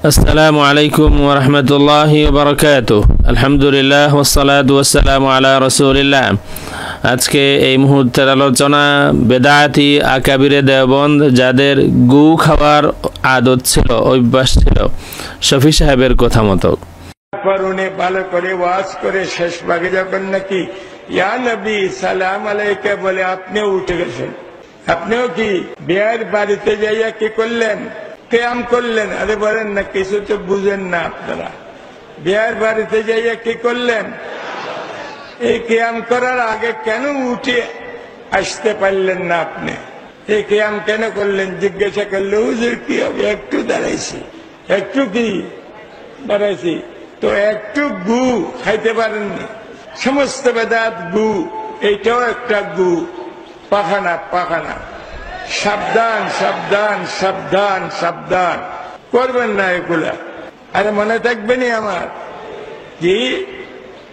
আসসালামু আলাইকুম ওয়া রাহমাতুল্লাহি ওয়া বারাকাতুহু। আলহামদুলিল্লাহ ওয়াসসালাতু ওয়াসসালামু আলা রাসূলিল্লাহ। আজকে এই মুহূর্তের আলোচনা বেদাতি আকাবিরে দেওবন্দ যাদের গু খাওয়ার আদত ছিল, অভ্যাস ছিল, শফি সাহেবের কথা মতো। উনি ভালো করে ওয়াজ করে শেষ ভাগে যখন নাকি ইয়া নবী সালাম আলাইকা বলে আপনিও উঠে গেছেন। আপনিও কি বিয়ের বাড়িতে যাইয়া কি করলেন? কিয়াম করলেন। আরে বলেন না, কিছু তো বুঝেন না আপনারা। বিয়ের বাড়িতে যাইয়া কি করলেন? এই কিয়াম করার আগে কেন উঠে আসতে পারলেন না আপনি? এই কিয়াম কেন করলেন? জিজ্ঞাসা করলে হুজুর কি হবে, একটু দাঁড়াইছি, একটু কি দাঁড়াইছি, তো একটু গু খাইতে পারেননি। সমস্ত বেদাত গু, এইটাও একটা গু, পাখানা পাখানা। সাবধান সাবধান সাবধান সাবধান, করবেন না এগুলা। আরে মনে থাকবেনি আমার কি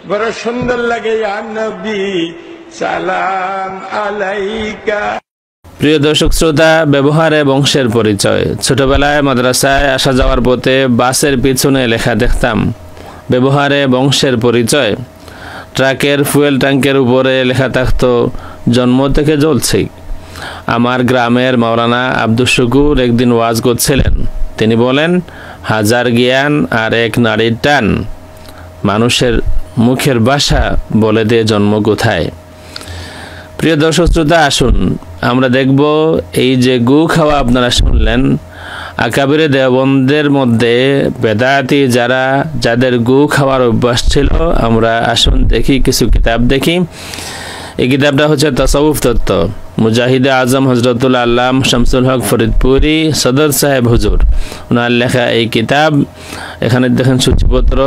বড় সুন্দর লাগে, ইয়া নবী সালাম আলাইকা। প্রিয় দর্শক শ্রোতা, ব্যবহারে বংশের পরিচয়। ছোটবেলায় মাদ্রাসায় আসা যাওয়ার পথে বাসের পিছনে লেখা দেখতাম, ব্যবহারে বংশের পরিচয়। ট্রাকের ফুয়েল ট্যাঙ্কের উপরে লেখা থাকতো, জন্ম থেকে জ্বলছি। আমার গ্রামের মাওলানা আব্দুস শুকুর একদিন ওয়াজ করছিলেন। তিনি বলেন, হাজার জ্ঞান আর এক নারীর টান, মানুষের মুখের ভাষা বলে দিয়ে জন্ম কোথায়। প্রিয় দর্শক শ্রোতা, আসুন আমরা দেখব এই যে গু খাওয়া আপনারা শুনলেন, আকাবিরে দেওবন্দের মধ্যে বেদাতি যাদের গু খাওয়ার অভ্যাস ছিল, আমরা আসুন দেখি কিছু কিতাব দেখি। এই কিতাবটা হচ্ছে তাসাউফ তত্ত্ব, মুজাহিদে আজম হজরতুল আল্লাম শামসুল হক ফরিদপুরি সদর সাহেব হুজুর, ওনার লেখা এই কিতাব। এখানে দেখেন সূচিপত্র,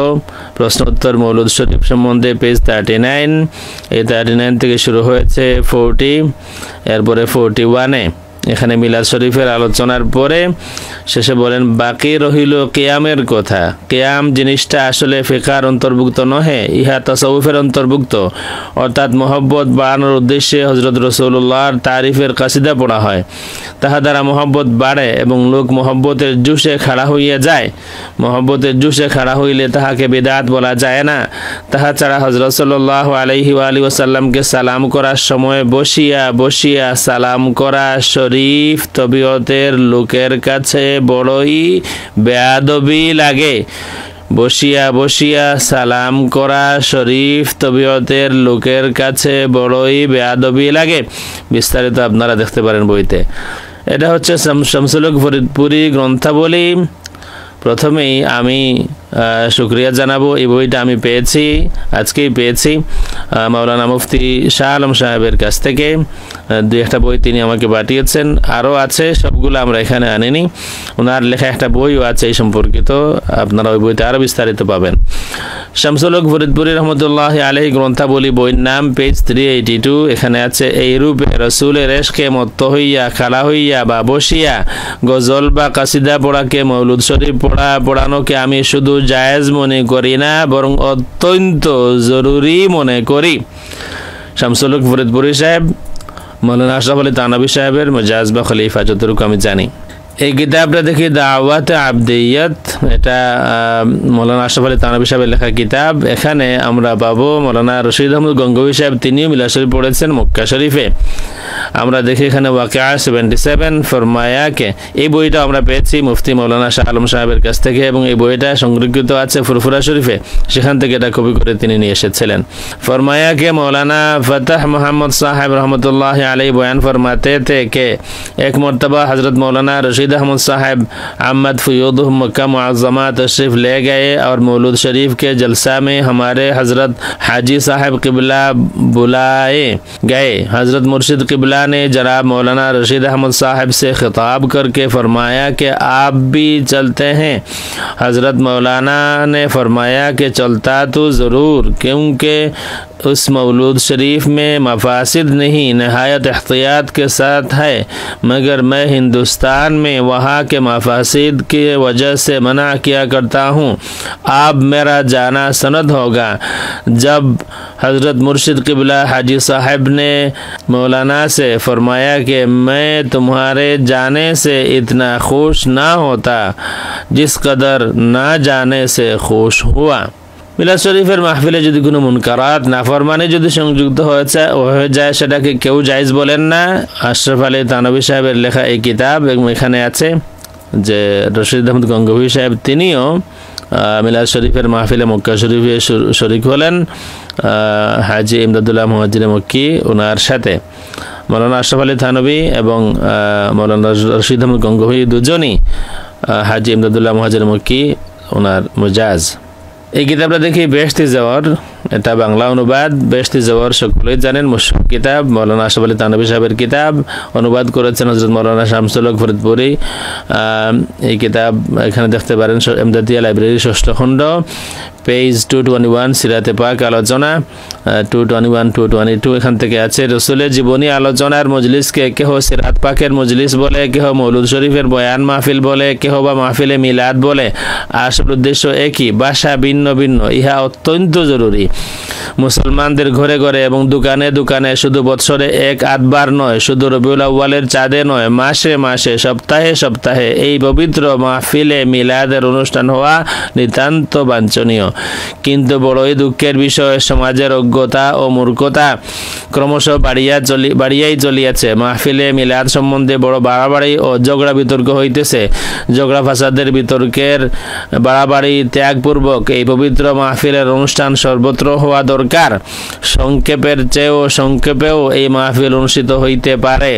প্রশ্ন উত্তর মৌলুদ শরীফ সম্বন্ধে পেজ 39। এই 39 থেকে শুরু হয়েছে 40, এরপরে 41-এ এখানে মিলাদ শরীফের আলোচনার পরে শেষে বলেন, বাকি রহিল কিয়ামের কথা। কিয়াম জিনিসটা আসলে ফিকার অন্তর্ভুক্ত নহে, ইহা তাসাউফের অন্তর্ভুক্ত। অর্থাৎ মহব্বত বাড়ানোর উদ্দেশ্যে হজরত রাসূলুল্লাহর তারিফের কাসিদা পড়া হয়। তাহা দ্বারা মহব্বত বাড়ে এবং লোক মহব্বতের জুসে খাড়া হইয়া যায়। মহব্বতের জুসে খাড়া হইলে তাহাকে বিদআত বলা যায় না। তাহা ছাড়া হজরত সাল্লাল্লাহু আলাইহি ওয়াসাল্লামকে সালাম করার সময় বসিয়া বসিয়া সালাম করা শরীফ তবিয়তের লোকের কাছে বড়ই বেয়াদবি লাগে। বসিয়া বসিয়া সালাম করা শরীফ তবিয়তের লোকের কাছে বড়ই বেয়াদবি লাগে। বিস্তারিত আপনারা দেখতে পারেন বইতে। এটা হচ্ছে শামসুল হক ফরিদপুরি গ্রন্থাবলী। প্রথমেই আমি শুকরিয়া জানাবো, এই বইটা আমি পেয়েছি, আজকেই পেয়েছি মাওলানা মুফতি শাহ আলম সাহেবের কাছ থেকে। 2-1টা বই তিনি আমাকে পাঠিয়েছেন, আরও আছে, সবগুলো আমরা এখানে আনিনি। ওনার লেখা একটা বইও আছে এই সম্পর্কিত, আপনারা ওই বইতে আরও বিস্তারিত পাবেন। শামসুল হক ফরিদপুরি রহমতুল্লাহি আলাইহি গ্রন্থাবলী, বইয়ের নাম, পেজ 382। এখানে আছে, এই রূপে রসুলের এশকে মত্ত হইয়া খাড়া হইয়া বা বসিয়া গজল বা কাসিদা পড়াকে, মৌলুদ শরীফ পড়ানোকে আমি শুধু জায়েজ মনে করি না, বরং অত্যন্ত জরুরি মনে করি। শামসুল হক ফরিদপুরি সাহেব মৌলানা আশরাফ আলী থানভী সাহেবের মুজাজ বা খলিফা, যতটুকু আমি জানি। এই কিতাবটা দেখি দাওয়াত আবদিয়ত, এটা মৌলানা আশরাফ আলী থানভী সাহেবের লেখা কিতাব। এখানে আমরা পাবো মৌলানা রশিদ আহমদ গঙ্গোহী সাহেব, তিনিও মিলাদ শরীফ পড়েছেন মক্কা শরীফে। আমরা দেখি এখানে ওয়াকিয়া 77 ফরমায়াকে, এই বইটা আমরা পেয়েছি মুফতি মৌলানা শাহ আলম সাহেবের কাছ থেকে, এবং এই বইটা সংরক্ষিত আছে ফুরফুরা শরীফে, সেখান থেকে এটা কপি করে তিনি নিয়ে এসেছিলেন। ফরমায়াকে মৌলানা ফতাহ মোহাম্মদ সাহেব রহমতুল্লাহ আলাইহি বয়ান फरमाते थे कि एक मरतबा हज़रत मौलाना रशीद अहमद साहब अहमद फ़यूद मक्का मुअज़्ज़मा तशरीफ़ ले गए और मौलूद शरीफ के जलसा में हमारे हज़रत हाजी साहब क़िबला बुलाए गए। हज़रत मुर्शिद क़िबला ने जनाब मौलाना रशीद अहमद साहब से ख़िताब करके फ़रमाया कि आप भी चलते हैं। हज़रत मौलाना ने फ़रमाया कि चलता तो ज़रूर, क्योंकि उस मौलूद शरीफ में मफासिद नहीं नहायत एहतियात के साथ है, मगर मैं हिंदुस्तान में वहाँ के मफासिद की वजह से मना किया करता हूँ। आप मेरा जाना सनद होगा जब हज़रत मुर्शिद क़िबला हाजी साहब ने मौलाना से फरमाया कि मैं तुम्हारे जाने से इतना खुश ना होता जिस कदर ना जाने से खुश हुआ। মিলাদ শরীফের মাহফিলে যদি কোনো মুনকারাত নাফরমানি যদি সংযুক্ত হয়ে যায় সেটাকে কেউ জায়েজ বলেন না। আশরাফ আলী থানভী সাহেবের লেখা এই কিতাব এখানে আছে যে রশিদ আহমদ গঙ্গোহী সাহেব তিনিও মিলাদ শরীফের মাহফিলে মক্কা শরীফে শরীক হলেন হাজি ইমদাদুল্লাহ মুহাজির মক্কি ওনার সাথে। মৌলানা আশরাফ আলী থানভী এবং মৌলানা রশিদ আহমদ গঙ্গোহী দুজনই হাজি ইমদাদুল্লাহ মুহাজির মক্কি ওনার মুজাজ। এই কিতাবটা দেখি বেহেশতি জওহর, এটা বাংলা অনুবাদ। বেহেশতি জওহর সকলেই জানেন মশহুর কিতাব, মৌলানা আশরাফ আলী থানভী সাহেবের কিতাব, অনুবাদ করেছেন হযরত মৌলানা শামসুল হক ফরিদপুরি। এই কিতাব এখানে দেখতে পারেন এমদাদিয়া লাইব্রেরির 6ষ্ঠ খণ্ড, পেজ 221 সিরাতে পাক আলোচনা 221 222 এখান থেকে আছে। রসুলের জীবনী আলোচনার মজলিসকে কেহ সিরাত পাকের মজলিস বলে, কেহ মৌলুদ শরীফের বয়ান মাহফিল বলে, কেহ বা মাহফিলে মিলাদ বলে। আসল উদ্দেশ্য একই, ভাষা ভিন্ন ভিন্ন। ইহা অত্যন্ত জরুরি। মুসলমানদের ঘরে ঘরে এবং দোকানে দোকানে শুধু বৎসরে 1-8 নয়, শুধু রবিউল আউয়ালের চাঁদে নয়, মাসে মাসে সপ্তাহে সপ্তাহে এই পবিত্র মাহফিলে মিলাদের অনুষ্ঠান হওয়া নিতান্ত বাঞ্ছনীয়। কিন্তু বড়ই দুঃখের বিষয়, সমাজের অজ্ঞতা ও মূর্খতা ক্রমশ বাড়িয়াই চলিয়াছে। মাহফিলে মিলাদ সম্বন্ধে বড় বাড়াবাড়ি ও ঝগড়া বিতর্ক হইতেছে। ঝগড়া ফাসাদের বিতর্কের বাড়াবাড়ি ত্যাগপূর্বক এই পবিত্র মাহফিলের অনুষ্ঠান সর্বত্র হওয়া দরকার। সংক্ষেপেও এই মাহফিল অনুষ্ঠিত হইতে পারে।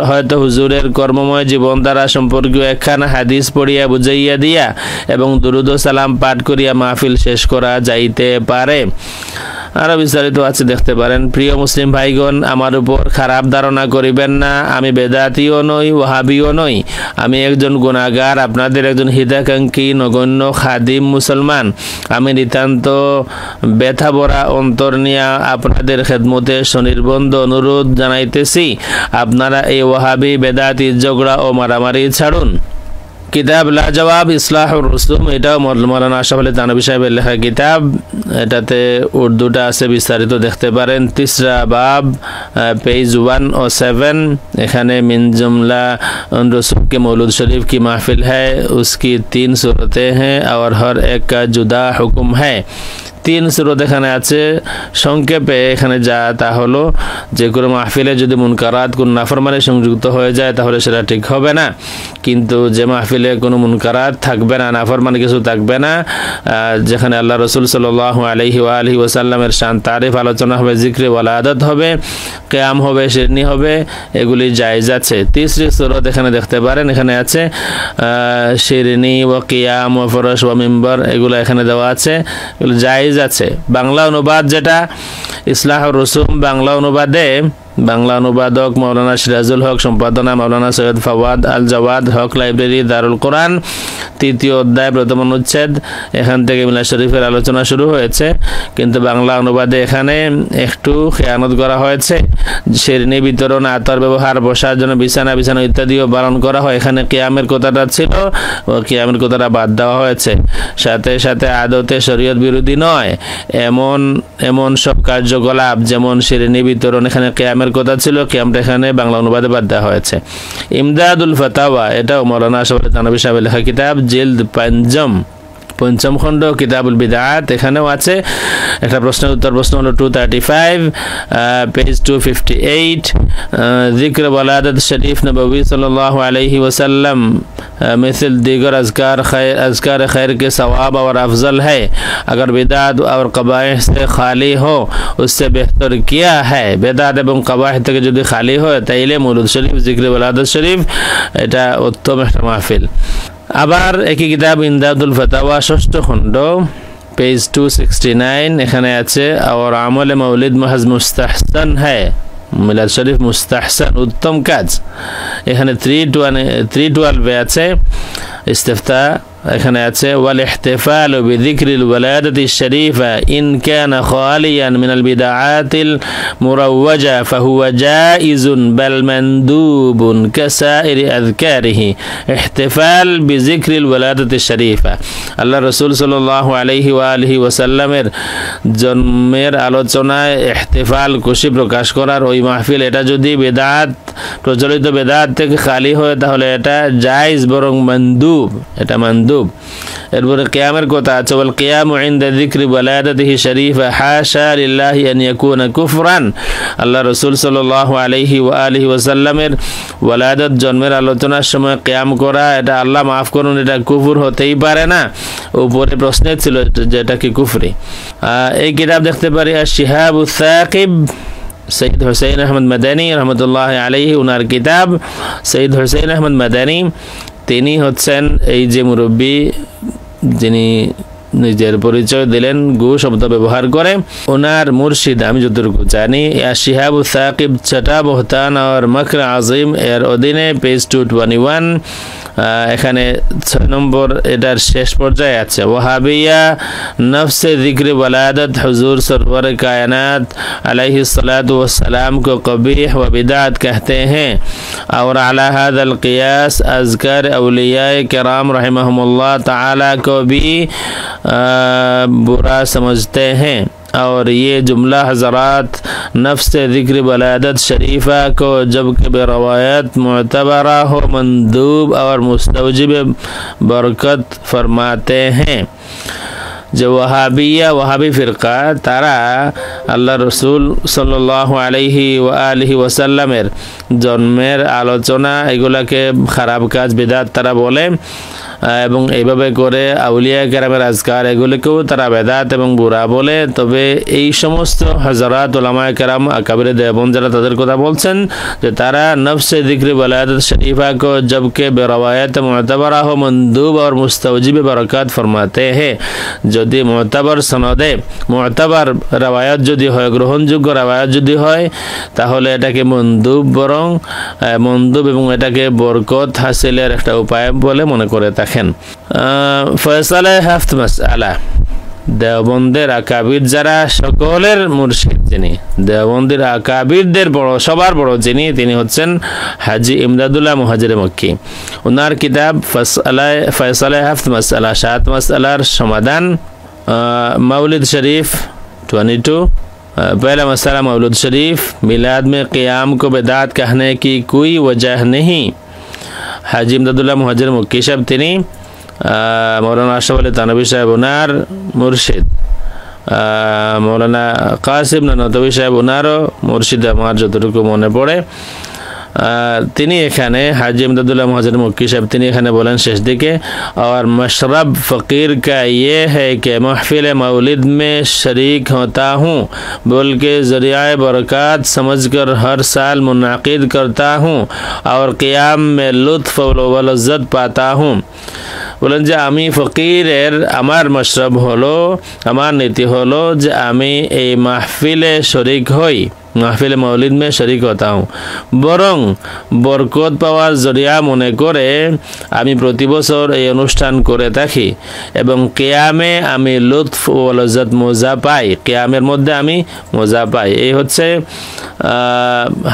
হয়তো হুজুরের কর্মময় জীবন দ্বারা সম্পর্কীয় একখানা হাদিস পড়িয়া বুঝাইয়া দিয়া এবং দুরুদ ও সালাম পাঠ করিয়া মাহফিল শেষ করা যাইতে পারে। আরো বিস্তারিত আছে দেখতে পারেন। প্রিয় মুসলিম ভাইগণ, আমার উপর খারাপ ধারণা করিবেন না। আমি বেদাতিও নই, ওয়াহাবিও নই। আমি একজন গুনাহগার, আপনাদের একজন হিতাকাঙ্ক্ষী নগণ্য খাদিম মুসলমান। আমি নিতান্ত ব্যথা ভরা অন্তর নিয়া আপনাদের খেদমতে স্বনির্বন্ধ অনুরোধ জানাইতেছি, আপনারা এই ওয়াহাবি বেদাতি ঝগড়া ও মারামারি ছাড়ুন। কিতাব লাজবাব ইসলাহুর রুসুম, এটাও মৌলানা আশরাফ আলী থানভী সাহেবের লেখা কিতাব। এটাতে উর্দুটা আছে, বিস্তারিত দেখতে পারেন। 3रा बाब पेज 1 और 7। এখানে মিন जुमला रसूल के मौलूद शरीफ की महफिल है, उसकी 3 सूरतें हैं और हर एक का जुदा हुक्म है। 3 सूरत এখানে আছে। সংক্ষেপে এখানে যা তা হলো, যে কোনো মাহফিলে যদি মুনকারাত কোন নাফরমানি সংযুক্ত হয়ে যায় তাহলে সেটা ঠিক হবে না। কিন্তু যে মাহফিলে কোনো মুনকারাত থাকবে না, নাফরমানি কিছু থাকবে না, যেখানে আল্লাহ রসুল সাল্লাল্লাহু আলাইহি ওয়া আলিহি ওয়াসাল্লামের শান তারিফ আলোচনা হবে, জিক্রে ওয়ালাদাত হবে, কিয়াম হবে, শিরনি হবে, এগুলি জায়েজ আছে। 3री सूरत এখানে দেখতে পারেন। এখানে আছে শিরনি ওয়া কিয়াম ওয়া ফরশ ওয়া মিম্বার, এগুলো এখানে দেওয়া আছে, এগুলো জায়েজ আছে। বাংলা অনুবাদ যেটা ইসলাহুর রুসুম, বাংলা অনুবাদে বাংলা অনুবাদক মৌলানা সিরাজুল হক, সম্পাদনা মৌলানা সৈয়দ ফাওয়াদ আল জাওয়াদ, হক লাইব্রেরি, দারুল কোরআন। 3য় অধ্যায়, প্রথম অনুচ্ছেদ। এখান থেকে মিলাদ শরীফের আলোচনা শুরু হয়েছে, কিন্তু বাংলা অনুবাদে এখানে একটু খেয়ানত করা হয়েছে। শিরনি বিতরণ, আতর ব্যবহার, বসার জন্য বিছানা ইত্যাদিও বারণ করা হয়। এখানে কিয়ামের কথাটা ছিল, ও কিয়ামের কথাটা বাদ দেওয়া হয়েছে। সাথে সাথে আদতে শরীয়ত বিরোধী নয় এমন সব কার্যকলাপ, যেমন শিরনি বিতরণ, এখানে কিয়ামের কথা ছিল, কিয়ামটা এখানে বাংলা অনুবাদে বাদ দেওয়া হয়েছে। ইমদাদুল ফাতাওয়া, এটাও মৌলানা আশরাফ আলী থানভী সাহেবের লেখা কিতাব, জিলদ 5ম খণ্ড, কিতাবুল বিদআত। এখানেও আছে একটা প্রশ্নের উত্তর। প্রশ্ন হলো 235, পেজ 258। जिक्र वलादत शरीफ नबवी सल्लल्लाहु अलैहि वसल्लम मिसल दीगर अज़कार खैर के सवाब और अफजल है। अगर बिदात और कबाइह से खाली हो उससे बेहतर किया है। बिदात एवं कबाइह থেকে যদি খালি হয় তাইলে মৌলুদ শরীফ, জিক্র ওয়ালাদত শরীফ এটা উত্তম একটা মাহফিল। আবার একই কিতাব ইমদাদুল ফাতাওয়া 6ষ্ঠ খণ্ড, পেজ 269। এখানে আছে और আমল মৌলিদ महज मुस्तहसन है। মিলাদ শরীফ মুস্তাহসান, উত্তম কাজ। এখানে 312 আছে। ইস্তিফতা এখানে আছে ওয়াল ইহতিফালু বিযিকরিল ওয়ালাদাতি শরীফা ইন কানা খালিয়ান মিনাল বিদআতিল মুরাওয়াজা ফাহুয়া জাইজুন বাল মানদুবুন কাসাইরি আযকারিহি ইহতিফাল বিযিকরিল ওয়ালাদাতি শরীফা। আল্লাহ রাসূল সাল্লাল্লাহু আলাইহি ওয়া আলিহি ওয়াসাল্লামের জন্মের আলোচনায় ইহতিফাল খুশি প্রকাশ করার ওই মাহফিল, এটা যদি বেদাত প্রচলিত বেদাত থেকে খালি হয় তাহলে এটা জায়েজ বরং মানদুব, এটা মানদুব। এরপরে কিয়ামের কথা আছে ওয়াল কিয়ামু ইনদা যিকরি ওয়ালাদাতিহি শরীফা হাশা লিল্লাহি আন ইয়াকুনা কুফরান। আল্লাহ রাসূল সাল্লাল্লাহু আলাইহি ওয়া আলিহি ওয়াসাল্লামের ওয়ালাদত জন্মের আলোচনার সময় কিয়াম করা, এটা আল্লাহ মাফ করুন, এটা কুফর হতেই পারে না। উপরে প্রশ্ন ছিল যে এটা কি কুফরি। এই কিতাব দেখতে পারি আশ-শিহাবুস সাকিব সৈয়দ হুসাইন আহমদ মাদানী রহমতুল্লাহ আলাইহি, উনার কিতাব। সৈয়দ হুসাইন আহমদ মাদানী তিনি হচ্ছেন এই যে মুরব্বী যিনি নিজের পরিচয় দিলেন গু শব্দ ব্যবহার করে, ওনার মুর্শিদ আমি যতটুকু জানি শিহাবুস সাকিব ছটা বহতান আর মকর আজিম এর অধীনে পেজ 221 এখানে 6 নম্বর এটার শেষ পর্যায়ে আছে ওয়াহাবিয়া নফসে যিকর ওয়ালাদত হুজুর সরওয়ার কায়নাত अलैहि सलातु वस्सलाम को कबीह व बिदात कहते हैं और अला हादल क़ियास अज़कर औलियाए किराम रहमहुमुल्लाह ताला को भी बुरा समझते हैं। और ये जुमला हज़रात नफ्स ज़िक्र वलादत शरीफ़ा को जबकि बेरवायत मुअतबरा हो मंदूब और मुस्तवजिब बरकत फरमाते हैं। जो वहाबिया वहाबी फ़िरका तारा আল্লাহ রসুল সাল্লাল্লাহু আলাইহি ওয়া আলিহি ওয়াসাল্লামের জন্মের আলোচনা এগুলাকে খারাপ কাজ বিদআত তারা বলে এবং এইভাবে করে আউলিয়া কেরামের আজকার এগুলিকেও তারা বেদাত এবং বুরা বলে। তবে এই সমস্ত হযরত উলামায়ে কেরাম আকাবিরে দেওবন্দ যারা তাদের কথা বলছেন যে তারা নফসে যিকর ওয়ালাদত শরীফা को जबकि बेरवायत मुअतबरा हो मंदूब और मुस्तवजिब बरकत फरमाते हैं। যদি মুअतबर সনদে মুअतबर রওয়ায়াত যদি হয়, গ্রহণযোগ্য রওয়ায়াত যদি হয় তাহলে এটাকে মন্দুব বরং মন্দুব এবং এটাকে বরকত হাসিলের একটা উপায় বলে মনে করে থাকেন। ফয়সালা হাফত মাসআলা দেওবন্দের আকাবির যারা সকলের মুর্শিদ, যিনি দেওবন্দের আকাবিরদের বড় সবার বড় যিনি, তিনি হচ্ছেন হাজী ইমদাদুল্লাহ মুহাজির মক্কি। ওনার কিতাব ফয়সালা হাফত মাসআলা 7 মাসআলার সমাধান। मौलिद शरीफ 22 पहला मसला मौलूद शरीफ मिलाद में क़ियाम को बेदात कहने की कोई वजह नहीं। हाजी इमदादुल्लाह मुहाजिर मक्की साहब তিনি मौलाना अशरफ अली थानवी साहब उनार मुर्शिद, मौलाना कासिम ननतवी साहब उनारो मुर्शिद আমার যতটুকু মনে পড়ে। তিনি এখানে हाजी इमदादुल्लाह मुहाजिर मक्की साहब তিনি এখানে বলেন শেষ দিকে और मशरब फ़कीर का ये है कि महफिल मौलिद में शरीक होता हूँ, बोल के ज़रिया बरक़ात समझकर हर साल मुनाक़िद करता हूँ और क़ियाम में लुत्फ़ व लज़्ज़त पाता हूँ। বলেন যে আমি ফকিরের আমার মশরব হলো, আমার নীতি হলো যে আমি এই মাহফিলে শরিক হই, মাহফিল মৌলিদ মে শরিক হতা হুঁ, বরং বরকত পাওয়ার জরিয়া মনে করে আমি প্রতি বছর এই অনুষ্ঠান করে থাকি এবং কিয়ামে আমি লুৎফ ও লজ্জত মজা পাই, কিয়ামের মধ্যে আমি মজা পাই। এই হচ্ছে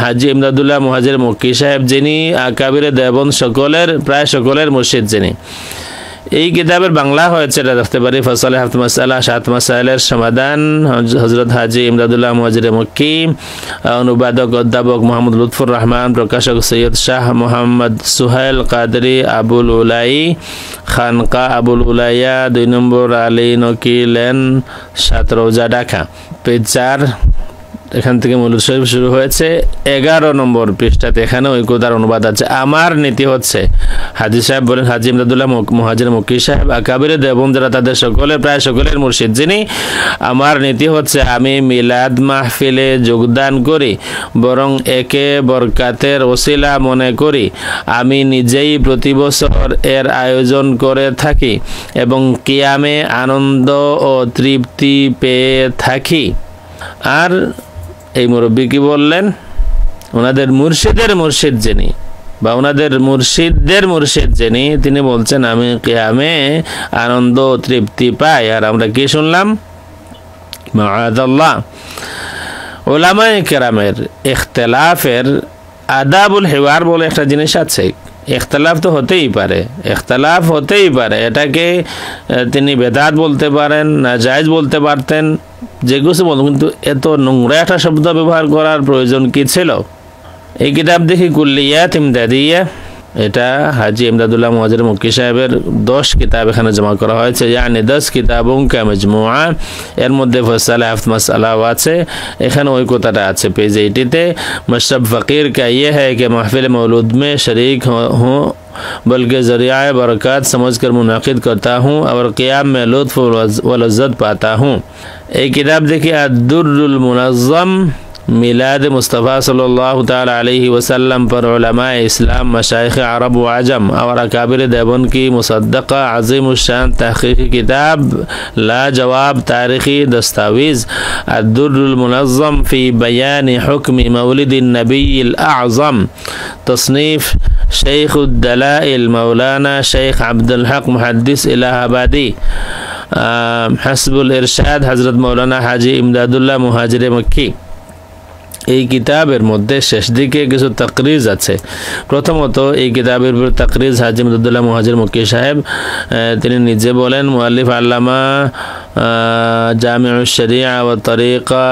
হাজী ইমদাদুল্লাহ মুহাজির মক্কি সাহেব, যিনি আকাবিরে দেওবন্দ সকলের প্রায় সকলের মুর্শিদ যিনি। এই কিতাবের বাংলা হয়েছে, এটা দেখতে পারি ফয়সালা হাফত মাসআলা 7 মাসাইলের সমাধান, হযরত হাজী ইমদাদুল্লাহ মুহাজির মক্কি, অনুবাদক অধ্যাপক মোহাম্মদ লুৎফুর রহমান, প্রকাশক সৈয়দ শাহ মোহাম্মদ সুহেল কাদরি আবুল উলাই, খানকা আবুল উলাইয়া 2 নম্বর আলী নকি লেন 7 রোজা ঢাকা। পেজ 4 এখান থেকে মৌলুদ শরীফ শুরু হয়েছে। 11 নম্বর পৃষ্ঠাতে এখানে ঐক্যতার অনুবাদ আছে। আমার নীতি হচ্ছে, হাজী সাহেব বলেন, হাজী ইমদাদুল্লাহ মুহাজির মক্কি সাহেব আকাবিরে দেওবন্দ যারা তাদের সকলে প্রায় সকলের মুর্শিদ যিনি, আমার নীতি হচ্ছে আমি মিলাদ মাহফিলে যোগদান করি, বরং একে বরকাতের ওসিলা মনে করি। আমি নিজেই প্রতি বছর এর আয়োজন করে থাকি এবং কিয়ামে আনন্দ ও তৃপ্তি পেয়ে থাকি। আর এই মুরব্বী কি বললেন, ওনাদের মুর্শিদের মুর্শিদ যিনি বা ওনাদের মুর্শিদদের মুর্শিদ যিনি, তিনি বলছেন আমি কিয়ামে আনন্দ তৃপ্তি পাই। আর আমরা কি শুনলাম? মাআযাল্লাহ, উলামায়ে কেরামের ইখতিলাফের আদাবুল হিওয়ার বলে একটা জিনিস আছে। ইখতিলাফ তো হতেই পারে, ইখতিলাফ হতেই পারে, এটাকে তিনি বেদাত বলতে পারেন, নাজায়েজ বলতে পারতেন, যে কিছু বলুন, কিন্তু এত নোংরা একটা শব্দ ব্যবহার করার প্রয়োজন কি ছিল? এই কিতাব দেখি কুল্লিয়াত ইমদাদিয়া, এটা হাজি ইমদাদুল্লাহ মুহাজির মক্কি সাহেবের 10 কিতাব এখানে জমা করা হয়েছে, यानी 10 কিতাবোं का मजमुआ। এর মধ্যে ফয়সালা হাফত মাসআলা আছে, এখানে ওই কথাটা আছে পেজ 80-তে। मशरब फ़कीर का ये है कि महफिल मौलूद में शरीक हूँ, बल्कि ज़रिया बरकत समझ कर मुनाकिद करता हूँ और क़ियाम में लुत्फ़ व लज़्ज़त पाता हूँ। एक किताब देखिए अद्दुर्रुल मुनज़्ज़म, मिलाद मुस्तफ़ा सल्लल्लाहु ताला अलैहि वसल्लम पर उलमाए इस्लाम, मशाइख़ अरब व अजम और अकाबिर देवबंद की मुसद्दक़ा अज़ीमुश्शान तहक़ीक़ी किताब लाजवाब तारीख़ी दस्तावेज़ अद्दुर्रुल मुनज़्ज़म फ़ी बयान हुक्म मौलिदिन नबील अअज़म, तस्नीफ़ शेख़ुद्दलाइल मौलाना शेख अब्दुल हक मुहद्दिस इलाहाबादी, हस्बुल इरशाद हज़रत मौलाना हाजी इमदादुल्लाह मुहाजिर मक्की। এই কিতাবের মধ্যে শেষ দিকে কিছু তাকরিজ আছে। প্রথমত এই কিতাবের উপর তাকরিজ হাজি ইমদাদুল্লাহ মুহাজির মক্কি সাহেব তিনি নিজে বলেন, মুআল্লিফ আল্লামা জামিউশ শরিয়া व तरीक़ा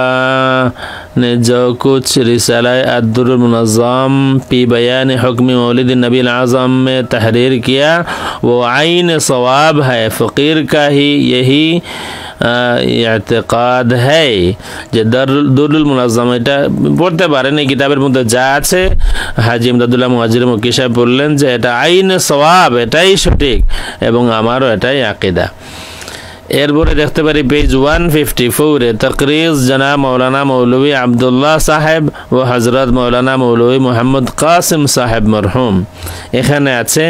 ने जो कुछ रिसाला अद्दुर्रुल मुनज़्ज़म फी बयान हुक्म मौलिद नबी आज़म में तहरीर किया वो आइन सवाब है। फ़कीर का ही यही इअ्तिक़ाद है যে দুরুল মুনাজ্জাম, এটা পড়তে পারেন। এই কিতাবের মধ্যে যা আছে হাজি ইমদাদুল্লাহ মুহাজির মক্কি সাহেব বললেন যে এটা আইনে সওয়াব, এটাই সঠিক এবং আমারও এটাই আকীদা। এরপরে দেখতে পারি পেজ 154 তকরিজ জনাব মৌলানা মৌলভী আবদুল্লাহ সাহেব ও হজরত মৌলানা মৌলভী মোহাম্মদ কাসিম সাহেব মরহুম। এখানে আছে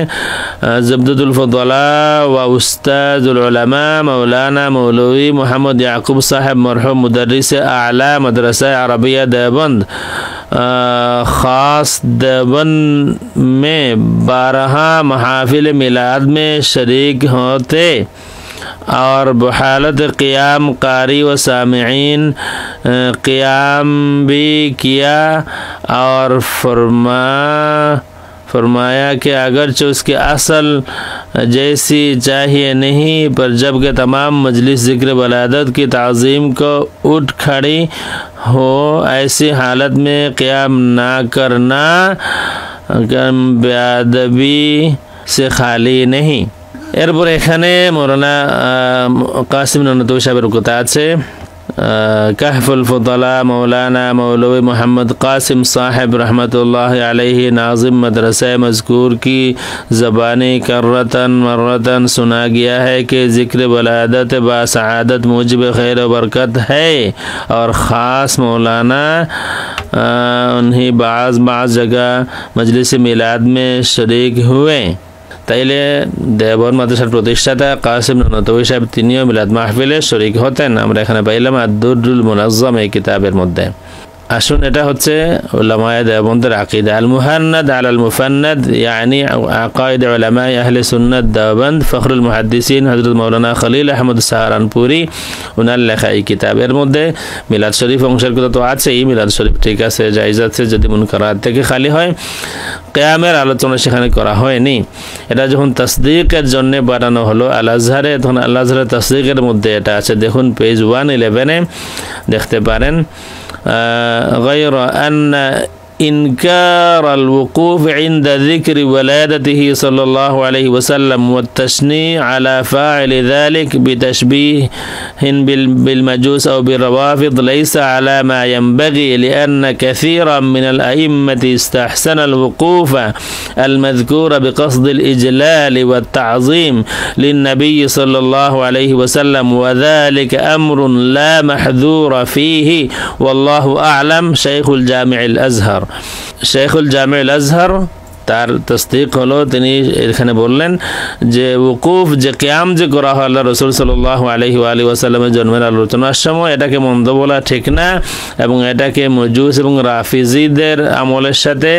জবদুল ফদলা ওয়া উস্তাজুল উলামা মৌলানা মৌলভী মোহাম্মদ ইয়াকুব সাহেব মরহুম, মুদর্রিস আলা मदरसा अरबिया देवबंद ख़ास देवबंद में 12 महाफिल मिलाद में शरीक होते और बहालत क़ियाम कारी व सामिईन क़ियाम भी किया और फरमाया कि अगरचे उसके असल जैसी चाहिए नहीं, पर जब के तमाम मजलिस ज़िक्र वलादत की ताज़ीम को उठ खड़ी हो, ऐसी हालत में क़ियाम ना करना बेअदबी से खाली नहीं। এরপর এখানে মৌলানা কাসিম ননতবী সাহেবের কথা আছে, কাহফুল ফুদালা মৌলানা मौलवी मोहम्मद कासिम साहब रहमतुल्लाह अलैहि नाज़िम मदरसा मज़कूर की ज़बानी कररतन मर्रतन सुना गया है कि ज़िक्र वलादत बासआदत मुजिब खैर व बरकत है और ख़ास मौलाना उन्हीं बाज़ जगह मजलिस मिलाद में शरीक हुए। তাইলে দেওবন্দ মাদ্রাসার প্রতিষ্ঠাতা কাসিম ননতবী সাহেব তিনিও মিলাদ মাহফিলে শরীক হতেন। আমরা এখানে পাইলাম আদ-দুররুল মুনাজ্জাম এই কিতাবের মধ্যে। আসুন, এটা হচ্ছে উলামায়ে দেওবন্দের আকীদা। আল মুহান্নাদ আলাল মুফান্নাদ ইয়ানি আকায়েদ উলামায়ে আহলে সুন্নাত দেওবন্দ ফখরুল মুহাদ্দিসিন হযরত মাওলানা খলিল আহমদ সাহারানপুরি উনার লেখা এই কিতাবের মধ্যে মিলাদ শরীফ অংশের কথা তো আছেই। মিলাদ শরীফ ঠিক আছে, জায়েজ আছে যদি মুনকারাত থেকে খালি হয়। কিয়ামের আলোচনা সেখানে করা হয়নি। এটা যখন তাসদীকের জন্য বানানো হলো আল আজহারে, তখন আল আজহারের তাসদীকের মধ্যে এটা আছে। দেখুন পেজ 111 দেখতে পারেন। غير أن إنكار الوقوف عند ذكر ولادته صلى الله عليه وسلم والتشنيع على فاعل ذلك بتشبيه بالمجوس أو بالروافض ليس على ما ينبغي، لأن كثيرا من الأئمة استحسن الوقوف المذكور بقصد الإجلال والتعظيم للنبي صلى الله عليه وسلم، وذلك أمر لا محذور فيه والله أعلم। شيخ الجامع الأزهر শেখুল জামিউল আজহার তার তসদিক হলো। তিনি এখানে বললেন যে উকুফ যে কিয়াম যে করা হয় আল্লাহ রাসূল সাল্লাল্লাহু আলাইহি ওয়া আলিহি ওয়াসাল্লামের জন্মের আলোচনার সময়, এটাকে মন্দ বলা ঠিক না এবং এটাকে মজুস এবং রাফিজিদের আমলের সাথে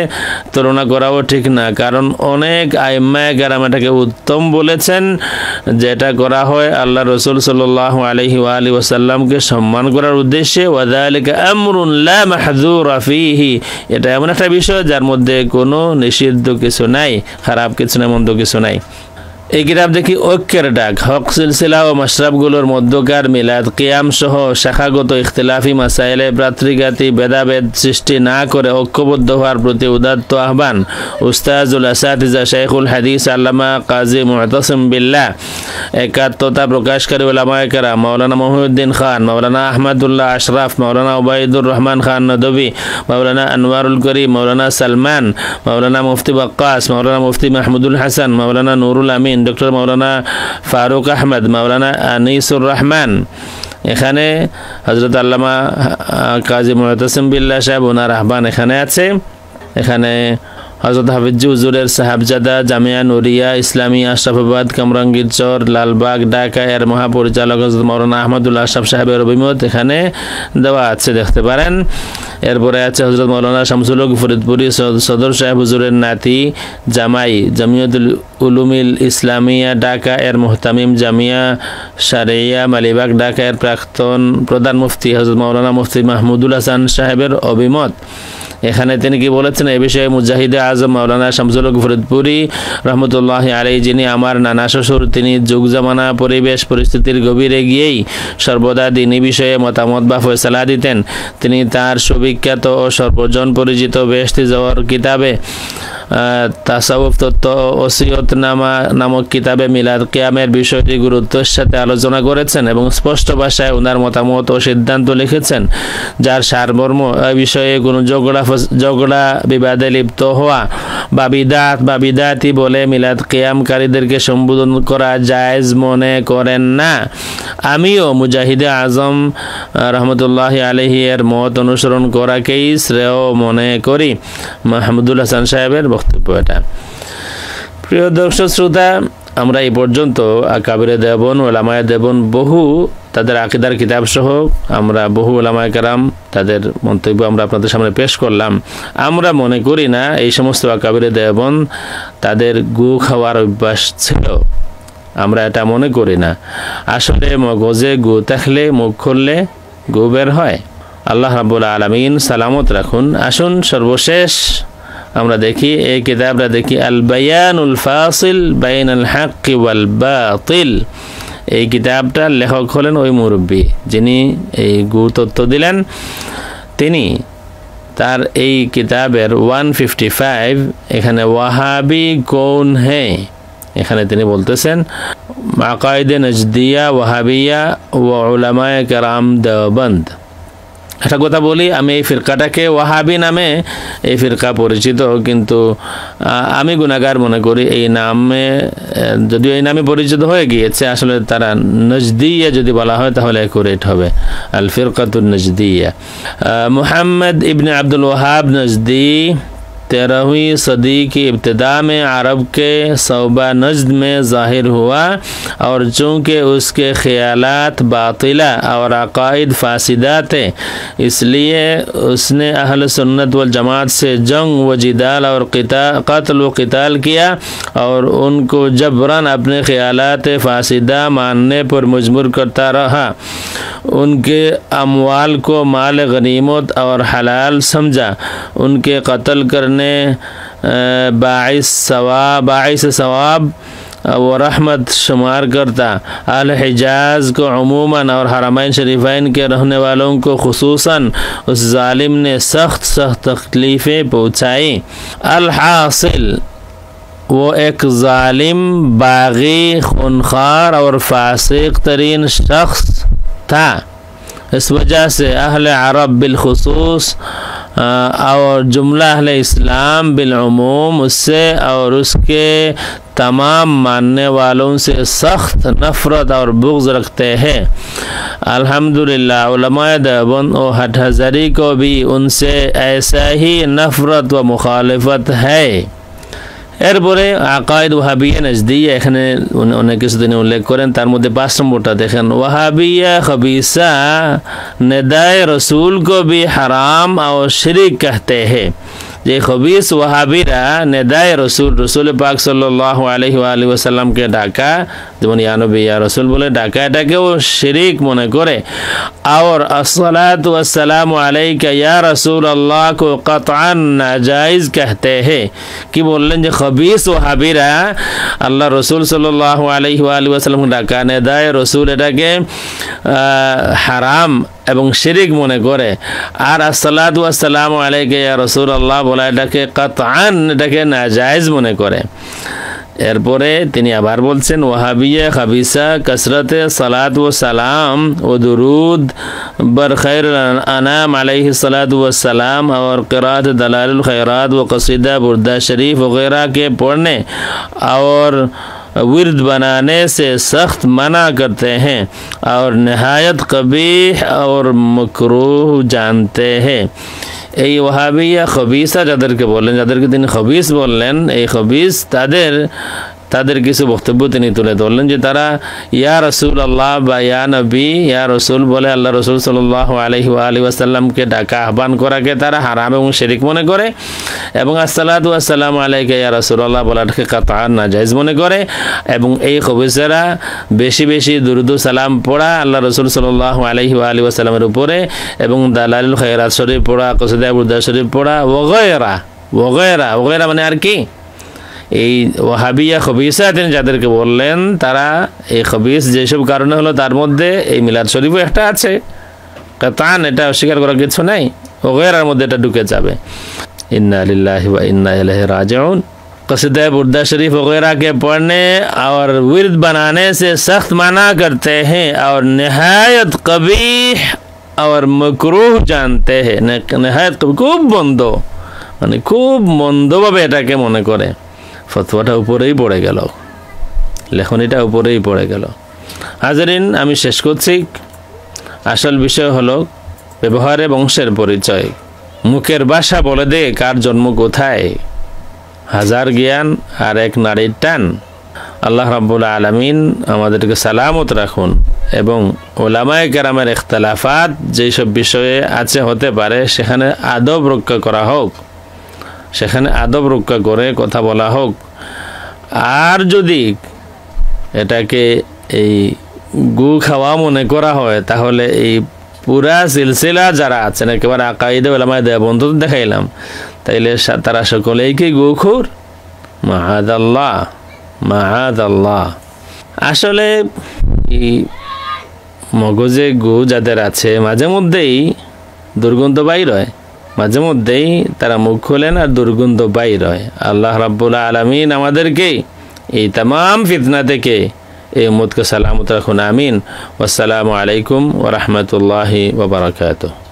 তুলনা করাও ঠিক না, কারণ অনেক আইম্মায়ে কেরাম এটাকে উত্তম বলেছেন। যেটা করা হয় আল্লাহ রাসূল সাল্লাল্লাহু আলাইহি ওয়া আলিহি ওয়াসাল্লামকে সম্মান করার উদ্দেশ্যে, ওয়া যালিকা আমরুন লা মাহযুরা ফীহি, এটা এমন একটা বিষয় যার মধ্যে কোনো নিষিদ্ধ কিছু নাই, খারাপ কিছু নাই, মন্দ কিছু নাই। এই কিতাব দেখি ঐক্যের ডাক, হক সিলসিলা ও মাশরাবগুলোর মধ্যকার মিলাদ কিয়াম সহ শাখাগত ইখতিলাফি মাসাইলে ভ্রাতৃঘাতী ভেদাভেদ সৃষ্টি না করে ঐক্যবদ্ধ হওয়ার প্রতি উদাত্ত আহ্বান। উস্তাজুল আসাতিজা শাইখুল হাদিস আল্লামা কাজী মুতাসিম বিল্লাহ, একাত্মতা প্রকাশকারী উলামায়ে কেরাম মাওলানা মহিউদ্দিন খান, মাওলানা আহমদুল্লাহ আশরাফ, মাওলানা উবাইদুর রহমান খান নদভী, মাওলানা আনোয়ারুল করিম, মাওলানা সালমান, মাওলানা মুফতি ওয়াক্কাস, মাওলানা মুফতি মাহমুদুল হাসান, মাওলানা নুরুল আমিন, ডক্টর মাওলানা ফারুক আহমদ, মাওলানা আনিসুর রহমান। এখানে হযরত আল্লামা কাজী মুতাসিম বিল্লাহ সাহেব ওনার আহ্বান এখানে আছে। এখানে হযরত হাফিজ হুজুরের সাহেবজাদা জামিয়া নুরিয়া ইসলামিয়া আশরাফাবাদ কামরাঙ্গীর চর লালবাগ ঢাকা এর মহাপরিচালক হযরত মাওলানা আহমদুল্লাহ আশরাফ সাহেবের অভিমত এখানে দেওয়া আছে, দেখতে পারেন। এরপরে আছে হযরত মাওলানা শামসুল হক ফরিদপুরি সদর সাহেব হুজুরের নাতি জামাই জামিয়াতুল উলুমিল ইসলামিয়া ঢাকা এর মুহতামিম জামিয়া শারিয়া মালিবাগ ঢাকা এর প্রাক্তন প্রধান মুফতি হযরত মাওলানা মুফতি মাহমুদুল হাসান সাহেবের অভিমত। এখানে তিনি কি বলেছেন এ বিষয়ে মুজাহিদে আজম মাওলানা শামসুল হক ফরিদপুরি রহমতুল্লাহি আলাইহি, যিনি আমার নানা শ্বশুর, তিনি যুগ জামানা পরিবেশ পরিস্থিতির গভীরে গিয়েই সর্বদা দ্বীনি বিষয়ে মতামত বা ফয়সালা দিতেন। তিনি তার সুবিখ্যাত ও সর্বজন পরিচিত বেহেশতি জওহর কিতাবে তাসাউফ তত্ত্ব ওসিয়তনামা নামক কিতাবে মিলাদ কিয়ামের বিষয়টি গুরুত্বের সাথে আলোচনা করেছেন এবং স্পষ্ট ভাষায় ওনার মতামত ও সিদ্ধান্ত লিখেছেন, যার সারমর্ম এই বিষয়ে কোনো ঝগড়া বিবাদে লিপ্ত হওয়া বা বিদাতি বলে মিলাদ কিয়ামকারীদেরকে সম্বোধন করা জায়েজ মনে করেন না। আমিও মুজাহিদে আজম রহমতুল্লাহি আলাইহি এর মত অনুসরণ করাকেই শ্রেয় মনে করি। মাহমুদুল হাসান সাহেবের বক্তব্য এটা। প্রিয় দর্শক শ্রোতা, আমরা এই পর্যন্ত আকাবিরে দেবন ওলামায়ে দেবন বহু তাদের আকীদার কিতাব সহ আমরা বহু উলামায়ে কেরাম তাদের মন্তব্য আমরা আপনাদের সামনে পেশ করলাম। আমরা মনে করি না এই সমস্ত আকাবিরে দেবন তাদের গু খাওয়ার অভ্যাস ছিল, আমরা এটা মনে করি না। আসলে মগজে গু থাকলে মুখ খুললে গু বের হয়। আল্লাহ রাব্বুল আলামিন সালামত রাখুন। আসুন সর্বশেষ আমরা দেখি এই কিতাবটা দেখি, আল বায়ানুল ফাসিল বাইনাল হাক্কি ওয়াল বাতিল। এই কিতাবটার লেখক হলেন ওই মুরব্বী যিনি এই গু তত্ত্ব দিলেন। তিনি তার এই কিতাবের 155 এখানে ওয়াহাবি কৌন হে, এখানে তিনি বলতেছেন আকায়েদে নজদিয়া ওয়াহাবিয়া ওয়া উলামায়ে কেরাম দেওবন্দ। একটা কথা বলি, আমি এই ফিরকাটাকে ওয়াহাবি নামে এই ফিরকা পরিচিত, কিন্তু আমি গুনাহগার মনে করি এই নামে, যদিও এই নামে পরিচিত হয়ে গিয়েছে, আসলে তারা নজদিয়া যদি বলা হয় তাহলে অ্যাকুরেট হবে, আল ফিরকাতুন নজদিয়া। मुहम्मद इब्न अब्दुल वहाब नजदी 13वीं सदी की इब्तिदा में अरब के सौबा नजद में ज़ाहिर हुआ और चूँकि उसके ख़यालात बातिला और अक़ाइद फासिदा थे, इसलिए उसने अहल सुन्नत वल जमात से जंग व जिदाल और क़त्ल व क़िताल किया और उनको जबरन अपने ख़यालात फासिदा मानने पर मजबूर करता रहा। उनके अमवाल को माल गनीमत और हलाल समझा, उनके कत्ल करने बाइस सवाब व रहमत शुमार करता। अहल हिजाज को अमूमन और हरमैन शरीफैन के रहने वालों को खुसूसन उस जालिम ने सख्त तकलीफ़ें पहुँचाई। अल-हासिल वो एक जालिम, बागी, खूनखार और फासिक तरीन शख्स था। इस वजह से अहल अरब बिलखुसूस और जुमला अहले इस्लाम बिलउमूम उससे और उसके तमाम मानने वालों से सख्त नफ़रत और बुग़्ज़ रखते हैं। अल्हम्दुलिल्लाह उलमाए देवबंद और हटहज़री को भी उनसे ऐसा ही नफ़रत व मुखालिफत है। এরপরে আকায়েদ ওয়াহাবিয়া নাজদিয়া, এখানে অনেক কিছু তিনি উল্লেখ করেন। তার মধ্যে 5 নম্বরটা দেখেন, ওয়াহাবিয়া খবিসা নেদায় রসুল কো ভি হারাম और शिरक कहते हैं। যে খবিস ওয়াহাবিরা নেদায় রসুল পাক সাল্লাল্লাহু আলাইহি ওয়াসাল্লামকে ডাকা, যেমন ইয়া নবী ইয়া রসুল বলে ডাকা, এটাকেও শিরিক মনে করে। আর আসসালাতু ওয়াসসালামু আলাইকা ইয়া রাসূলুল্লাহ কো কতআন নাজায়েজ कहते हैं। কি বললেন যে খবিস ওয়াহাবিরা আল্লাহ রসুল সাল্লাল্লাহু আলাইহি ওয়াসাল্লামকে ডাকা, নেদায় রসুল এটাকে হারাম এবং শিরিক মনে করে। আর আসসালাতু ওয়াসসালামু আলাইকা ইয়া রাসূলুল্লাহ বলা এটাকে কাতআন, এটাকে নাজায়েজ মনে করে। এরপরে তিনি আবার বলছেন, ওয়াহাবিয়া খাবিসা কসরতে সালাত ও সালাম ও দুরুদ बर खैर अनाम अलैहि सलातु व सलाम और क़िराअत दलालुल खैरात व क़सीदा बुर्दा शरीफ वगैरह के पढ़ने और विर्द बनाने से सख्त मना करते हैं और नहायत कबीह और मकरूह जानते हैं। এই ওয়াহাবিয়া খবিসা যাদেরকে বললেন, যাদেরকে তিনি খবিস বললেন, এই খবিস তাদের কিছু বক্তব্য তিনি তুলে ধরলেন যে তারা ইয়া রসুল আল্লাহ বা ইয়া নবী ইয়া রসুল বলে আল্লাহ রসুল সাল্লাল্লাহু আলাইহি ওয়াসাল্লামকে ডাকা আহ্বান করাকে তারা হারাম এবং শিরিক মনে করে, এবং আসসালাতু ওয়াসসালামু আলাইকা ইয়া রাসূলুল্লাহ বলাটাকে কাতআন নাজায়েজ মনে করে। এবং এই খবিসেরা বেশি বেশি দুরুদ ও সালাম পড়া আল্লাহ রসুল সাল্লাল্লাহু আলাইহি ওয়াসাল্লামের উপরে, এবং দালালুল খায়রাত শরীফ পড়া, কসিদা বুরদা শরীফ পড়া ওগেরা মানে আর কি, এই ওয়াহাবিয়া খবিসা তিনি যাদেরকে বললেন তারা এই খবিস যেসব কারণে হলো তার মধ্যে এই মিলাদ শরীফও একটা আছে, কাতান এটা অস্বীকার করার কিছু নাই, ওগেরার মধ্যে এটা ঢুকে যাবে। ইন্না লিল্লাহি ওয়া ইন্না ইলাইহি রাজিউন। कसीदा बुर्दा शरीफ वगैरह के पढ़ने और विर्द बनाने से सख्त मना करते हैं और नहायत कबीह और मकरूह जानते हैं। नहायत खूब बंद মানে খুব মন্দভাবে এটাকে মনে করে। ফতোয়াটা উপরেই পড়ে গেল, লেখনীটা উপরেই পড়ে গেল। হাজারিন, আমি শেষ করছি। আসল বিষয় হলো ব্যবহারে বংশের পরিচয়। মুখের ভাষা বলে দে কার জন্ম কোথায়, হাজার জ্ঞান আর এক নারীর টান। আল্লাহ রাব্বুল আলামিন আমাদেরকে সালামত রাখুন, এবং ওলামায়ে কেরামের ইখতিলাফাত যেসব বিষয়ে আছে হতে পারে সেখানে আদব রক্ষা করা হোক, সেখানে আদব রক্ষা করে কথা বলা হোক। আর যদি এটাকে এই গু খাওয়া মনে করা হয় তাহলে এই পুরা সিলসিলা যারা আছেন একেবারে আকাইদে ওলামায়ে দেওবন্দ দেখাইলাম, তাইলে তারা সকলেই কি গুখুর? মাআদাল্লাহ মাআদাল্লাহ। আসলে এই মগজে গু যাদের আছে মাঝে মধ্যেই দুর্গন্ধ বাইর হয়, মাঝে মধ্যেই তারা মুখ খোলেন আর দুর্গন্ধ বাইর হয়। আল্লাহ রাব্বুল আলামিন আমাদেরকে এই तमाम ফিতনা থেকে এই উম্মতকে সালামত রাখুন। আমিন। ওয়াসসালামু আলাইকুম ওয়া রাহমাতুল্লাহি ওয়া বারাকাতুহু।